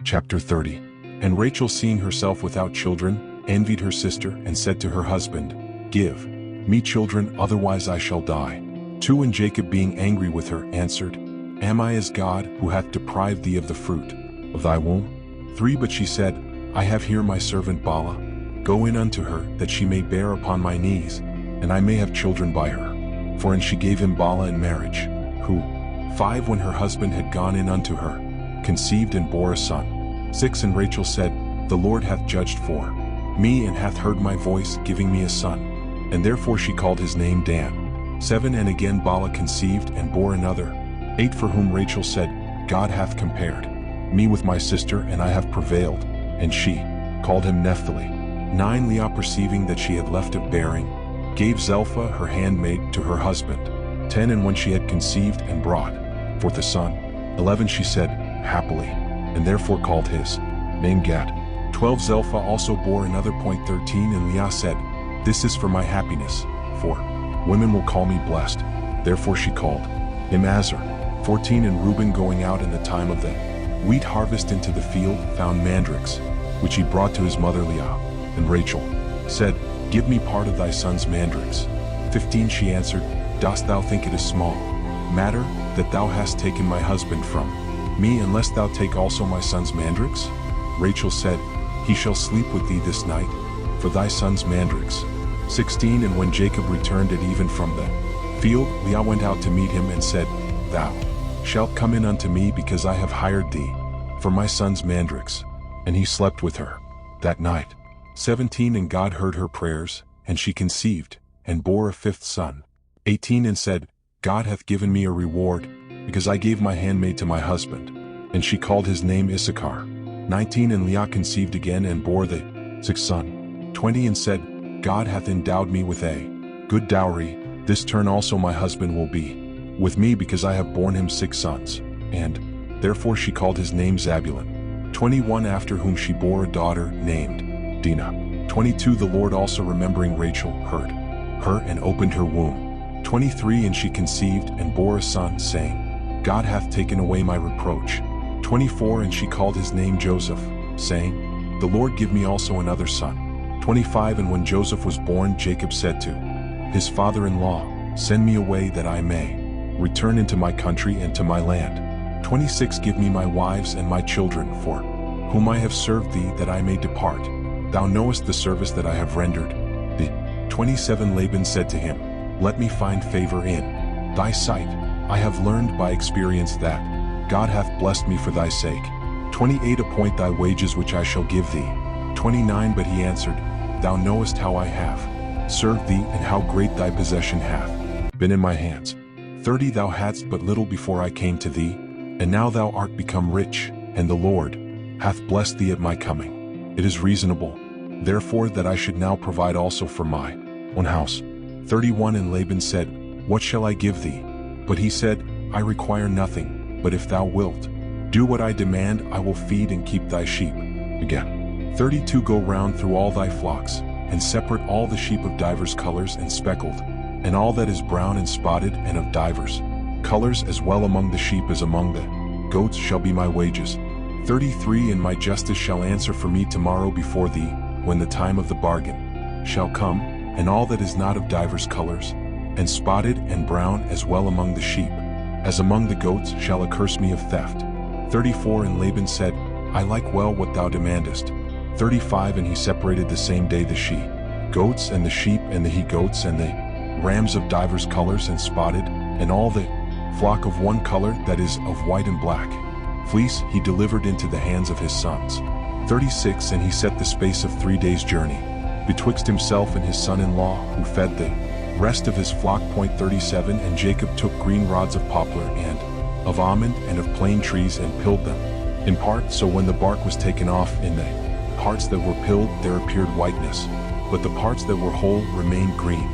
Chapter 30. And Rachel, seeing herself without children, envied her sister and said to her husband, "Give me children, otherwise I shall die." 2. And Jacob, being angry with her, answered, "Am I as God, who hath deprived thee of the fruit of thy womb?" 3. But she said, "I have here my servant Bala. Go in unto her, that she may bear upon my knees, and I may have children by her." 4. And she gave him Bala in marriage, who 5. When her husband had gone in unto her, conceived and bore a son. 6. And Rachel said, "The Lord hath judged for me, and hath heard my voice, giving me a son." And therefore she called his name Dan. 7. And again Bala conceived and bore another. 8. For whom Rachel said, "God hath compared me with my sister, and I have prevailed." And she called him Naphtali. 9. Leah, perceiving that she had left of bearing, gave Zilpah her handmaid to her husband. 10. And when she had conceived and brought forth a son. 11. She said, "Happily," and therefore called his name Gad. 12. Zilpah also bore another. 13. And Leah said, "This is for my happiness, for women will call me blessed." Therefore she called him Azer. 14. And Reuben, going out in the time of the wheat harvest into the field, found mandrakes, which he brought to his mother Leah. And Rachel said, "Give me part of thy son's mandrakes." 15. She answered, "Dost thou think it a small matter that thou hast taken my husband from me, unless thou take also my son's mandrakes?" Rachel said, "He shall sleep with thee this night, for thy son's mandrakes." 16. And when Jacob returned at even from the field, Leah went out to meet him and said, "Thou shalt come in unto me, because I have hired thee for my son's mandrakes." And he slept with her that night. 17. And God heard her prayers, and she conceived, and bore a 5th son. 18. And said, "God hath given me a reward, because I gave my handmaid to my husband." And she called his name Issachar. 19. And Leah conceived again, and bore the 6th son. 20. And said, "God hath endowed me with a good dowry, this turn also my husband will be with me, because I have borne him 6 sons. And therefore she called his name Zabulon. 21. After whom she bore a daughter, named Dinah. 22. The Lord also, remembering Rachel, heard her and opened her womb. 23. And she conceived and bore a son, saying, "God hath taken away my reproach." 24. And she called his name Joseph, saying, "The Lord give me also another son." 25. And when Joseph was born, Jacob said to his father-in-law, "Send me away, that I may return into my country and to my land." 26. Give me my wives and my children, for whom I have served thee, that I may depart. Thou knowest the service that I have rendered thee. 27. Laban said to him, "Let me find favor in thy sight. I have learned by experience that God hath blessed me for thy sake." 28. Appoint thy wages, which I shall give thee. 29. But he answered, "Thou knowest how I have served thee, and how great thy possession hath been in my hands. 30. Thou hadst but little before I came to thee, and now thou art become rich, and the Lord hath blessed thee at my coming. It is reasonable, therefore, that I should now provide also for my own house." 31. And Laban said, "What shall I give thee?" But he said, "I require nothing, but if thou wilt do what I demand, I will feed and keep thy sheep." Again. 32. Go round through all thy flocks, and separate all the sheep of divers colors and speckled, and all that is brown and spotted and of divers colors, as well among the sheep as among the goats, shall be my wages. 33. And my justice shall answer for me tomorrow before thee, when the time of the bargain shall come, and all that is not of divers colors, and spotted and brown, as well among the sheep as among the goats, shall accurse me of theft. 34. And Laban said, "I like well what thou demandest." 35. And he separated the same day the she-goats and the sheep and the he-goats and the rams of divers colors and spotted, and all the flock of one color, that is, of white and black fleece, he delivered into the hands of his sons. 36. And he set the space of 3 days' journey betwixt himself and his son-in-law, who fed the rest of his flock. 37. And Jacob took green rods of poplar and of almond and of plane trees, and pilled them in part, so when the bark was taken off, in the parts that were pilled there appeared whiteness, but the parts that were whole remained green,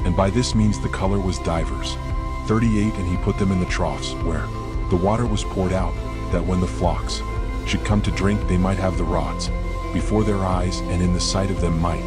and by this means the color was divers. 38. And he put them in the troughs, where the water was poured out, that when the flocks should come to drink, they might have the rods before their eyes, and in the sight of them might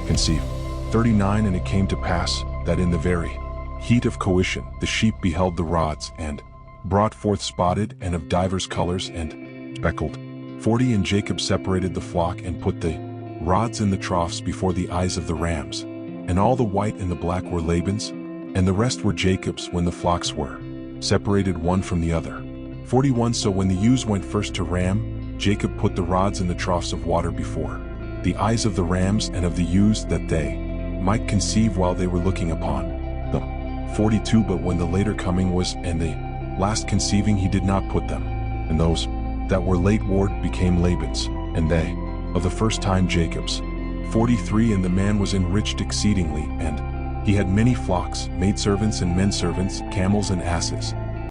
conceive. 39. And it came to pass, that in the very heat of coition the sheep beheld the rods, and brought forth spotted and of divers colors and speckled. 40 And Jacob separated the flock and put the rods in the troughs before the eyes of the rams. And all the white and the black were Laban's, and the rest were Jacob's when the flocks were separated one from the other. 41 So when the ewes went first to ram, Jacob put the rods in the troughs of water before the eyes of the rams and of the ewes, that they might conceive while they were looking upon them. 42 But when the later coming was, and the last conceiving, he did not put them. And those that were late ward became Laban's, and they of the first time Jacob's. 43 And the man was enriched exceedingly, and he had many flocks, maidservants and menservants, camels and asses.